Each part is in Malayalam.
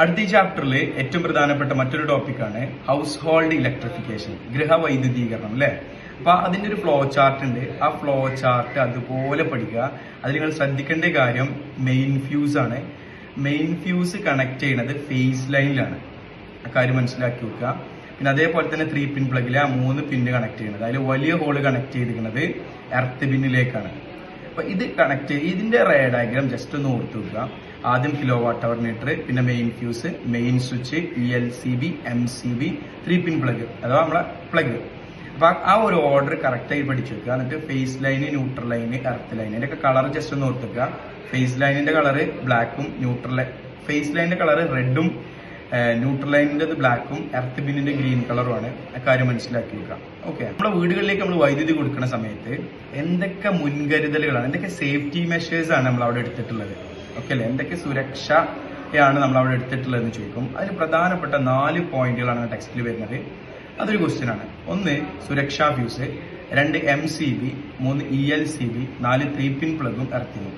അടുത്ത ഈ ചാപ്റ്ററിൽ ഏറ്റവും പ്രധാനപ്പെട്ട മറ്റൊരു ടോപ്പിക്കാണ് ഹൗസ് ഹോൾഡ് ഇലക്ട്രിഫിക്കേഷൻ, ഗൃഹവൈദ്യുതീകരണം അല്ലെ. അപ്പൊ അതിന്റെ ഒരു ഫ്ലോ ചാർട്ട് ഉണ്ട്. ആ ഫ്ലോ ചാർട്ട് അതുപോലെ പഠിക്കുക. അതിൽ നിങ്ങൾ ശ്രദ്ധിക്കേണ്ട കാര്യം മെയിൻ ഫ്യൂസ് ആണ്. മെയിൻ ഫ്യൂസ് കണക്ട് ചെയ്യുന്നത് ഫേസ് ലൈനിലാണ്. ആ കാര്യം മനസ്സിലാക്കി വെക്കുക. പിന്നെ അതേപോലെ തന്നെ 3 പിൻ പ്ലഗിലെ ആ 3 പിന്ന് കണക്ട് ചെയ്യുന്നത്, അതിൽ വലിയ ഹോള് കണക്ട് ചെയ്തിരിക്കുന്നത് എർത്ത് പിന്നിലേക്കാണ്. അപ്പൊ ഇത് കണക്ട് ഇതിന്റെ റേ ഡയഗ്രാം ജസ്റ്റ് ഒന്ന് ഓർത്തു വെക്കുക. ആദ്യം കിലോ വാട്ട് അവർ മീറ്റർ, പിന്നെ main fuse, main switch, ELCB, MCB, 3 പിൻ പ്ലഗ് അഥവാ നമ്മളെ പ്ലഗ്. അപ്പൊ ആ ഒരു ഓർഡർ കറക്റ്റ് ആയി പഠിച്ചു വെക്കുക. എന്നിട്ട് phase line, neutral line, earth line, ഇതിന്റെ കളർ ജസ്റ്റ് ഒന്ന് ഓർത്ത് വെക്കുക. ഫേസ് ലൈനിന്റെ കളറ് ബ്ലാക്കും, ഫേസ് ലൈനിന്റെ കളറ് റെഡും, ന്യൂട്രൽ ലൈനിന്റെ ബ്ലാക്കും, എർത്ത് ബിന്നിന്റെ ഗ്രീൻ കളറുമാണ്. അക്കാര്യം മനസ്സിലാക്കി വെക്കുക. ഓക്കെ, നമ്മുടെ വീടുകളിലേക്ക് നമ്മൾ വൈദ്യുതി കൊടുക്കുന്ന സമയത്ത് എന്തൊക്കെ മുൻകരുതലുകളാണ്, എന്തൊക്കെ സേഫ്റ്റി മെഷേഴ്സ് ആണ് നമ്മൾ അവിടെ എടുത്തിട്ടുള്ളത്? ഓക്കെ അല്ലെ, എന്തൊക്കെ സുരക്ഷയാണ് നമ്മൾ അവിടെ എടുത്തിട്ടുള്ളതെന്ന് ചോദിക്കും. അതിൽ പ്രധാനപ്പെട്ട 4 പോയിന്റുകളാണ് ടെക്സ്റ്റിൽ വരുന്നത്. അതൊരു ക്വസ്റ്റ്യൻ ആണ്. 1 സുരക്ഷാ ഫ്യൂസ്, 2 MCB, 3 ELCB, 4 3 പിൻ പ്ലഗും എർത്തിങ്ങും.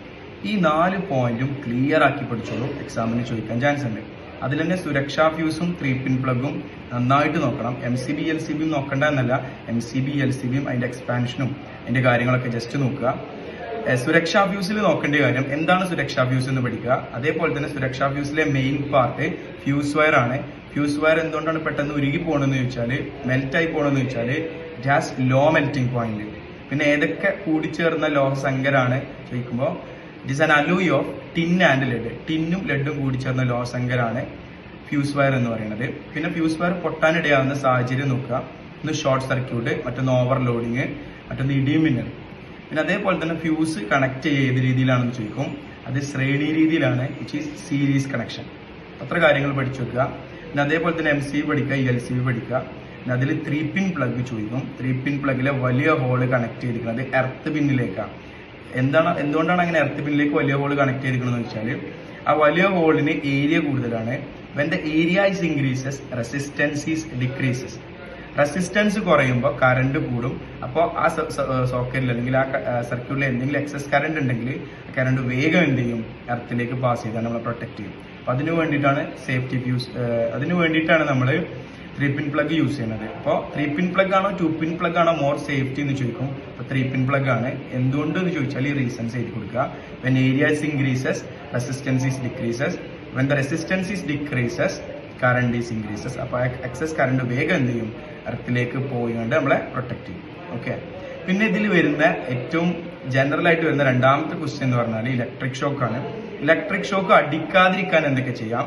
ഈ 4 പോയിന്റും ക്ലിയർ ആക്കി പഠിച്ചോളൂ, എക്സാമിന് ചോദിക്കാൻ ചാൻസ് ഉണ്ട്. അതിൽ തന്നെ സുരക്ഷാ ഫ്യൂസും 3 പിൻ പ്ലഗും നന്നായിട്ട് നോക്കണം. MCB ELCB നോക്കണ്ട എന്നല്ല, MCB ELCB അതിന്റെ എക്സ്പാൻഷനും അതിന്റെ കാര്യങ്ങളൊക്കെ ജസ്റ്റ് നോക്കുക. സുരക്ഷാ ഫ്യൂസിൽ നോക്കേണ്ട കാര്യം എന്താണ് സുരക്ഷാ ഫ്യൂസ് എന്ന് പഠിക്കുക. അതേപോലെ തന്നെ സുരക്ഷാ ഫ്യൂസിലെ മെയിൻ പാർട്ട് ഫ്യൂസ് വയർ ആണ്. ഫ്യൂസ് വയർ എന്തുകൊണ്ടാണ് പെട്ടെന്ന് ഉരുകി പോകണമെന്ന് ചോദിച്ചാൽ, മെൽറ്റ് ആയി പോകണമെന്ന് ചോദിച്ചാൽ it has low melting point. പിന്നെ ഏതൊക്കെ കൂടിച്ചേർന്ന ലോഹസങ്കരാണ് ചോദിക്കുമ്പോൾ it is an alloy of tin and lead. ടിന്നും ലെഡും കൂടിച്ചേർന്ന ലോഹസങ്കരാണ് ഫ്യൂസ് വയർ എന്ന് പറയുന്നത്. പിന്നെ ഫ്യൂസ് വയർ പൊട്ടാനിടയാവുന്ന സാഹചര്യം നോക്കുക. ഒന്ന് ഷോർട്ട് സർക്യൂട്ട്, മറ്റൊന്ന് ഓവർലോഡിങ്, മറ്റൊന്ന് ഇടിയും മിന്നൽ. പിന്നെ അതേപോലെ തന്നെ ഫ്യൂസ് കണക്ട് ഏത് രീതിയിലാണെന്ന് ചോദിക്കും. അത് ശ്രേണി രീതിയിലാണ്, വിച്ച് ഈസ് സീരീസ് കണക്ഷൻ. അത്ര കാര്യങ്ങൾ പഠിച്ചു വെക്കുക. പിന്നെ അതേപോലെ തന്നെ MCB പഠിക്കുക, ELCB പഠിക്കുക. പിന്നെ അതിൽ 3 പിൻ പ്ലഗ് ചോദിക്കും. 3 പിൻ പ്ലഗിലെ വലിയ ഹോള് കണക്ട് ചെയ്തിരിക്കുന്നത് എർത്ത് പിന്നിലേക്കാണ്. എന്തുകൊണ്ടാണ് അങ്ങനെ എർത്ത് പിന്നിലേക്ക് വലിയ ഹോള് കണക്ട് ചെയ്തിരിക്കണമെന്ന് വെച്ചാൽ, ആ വലിയ ഹോളിന് ഏരിയ കൂടുതലാണ്. When the area is increases, resistance is decreases. Resistance കുറയുമ്പോൾ കറണ്ട് കൂടും. അപ്പോൾ ആ സോക്കറ്റിൽ അല്ലെങ്കിൽ ആ സർക്യൂട്ടിൽ എന്തെങ്കിലും എക്സസ് കറണ്ട് ഉണ്ടെങ്കിൽ ആ കറണ്ട് വേഗം എന്ത് ചെയ്യും, എർത്തിലേക്ക് പാസ് ചെയ്താൽ നമ്മളെ പ്രൊട്ടക്ട് ചെയ്യും. അപ്പൊ അതിനു വേണ്ടിയിട്ടാണ് സേഫ്റ്റി ഫ്യൂസ്, അതിനു വേണ്ടിയിട്ടാണ് നമ്മൾ 3 പിൻ പ്ലഗ് യൂസ് ചെയ്യുന്നത്. അപ്പോൾ 3 പിൻ പ്ലഗ് ആണോ 2 പിൻ പ്ലഗ് ആണോ മോർ സേഫ്റ്റി എന്ന് ചോദിക്കും. അപ്പോൾ 3 പിൻ പ്ലഗ് ആണ്. എന്തുകൊണ്ട് എന്ന് ചോദിച്ചാൽ ഈ റീസൺസ് എഴുതി കൊടുക്കുക. When area is increases, resistance is decreases. When the resistance is decreases, current is increases. അപ്പോൾ എക്സസ് കറണ്ട് വേഗം എന്ത് ചെയ്യും, എർത്തിലേക്ക് പോയിക്കൊണ്ട് നമ്മളെ പ്രൊട്ടക്ട് ചെയ്യും. ഓക്കെ, പിന്നെ ഇതിൽ വരുന്ന ഏറ്റവും ജനറൽ ആയിട്ട് വരുന്ന രണ്ടാമത്തെ ക്വസ്റ്റ്യൻ എന്ന് പറഞ്ഞാൽ ഇലക്ട്രിക് ഷോക്ക് ആണ്. ഇലക്ട്രിക് ഷോക്ക് അടിക്കാതിരിക്കാൻ എന്തൊക്കെ ചെയ്യാം?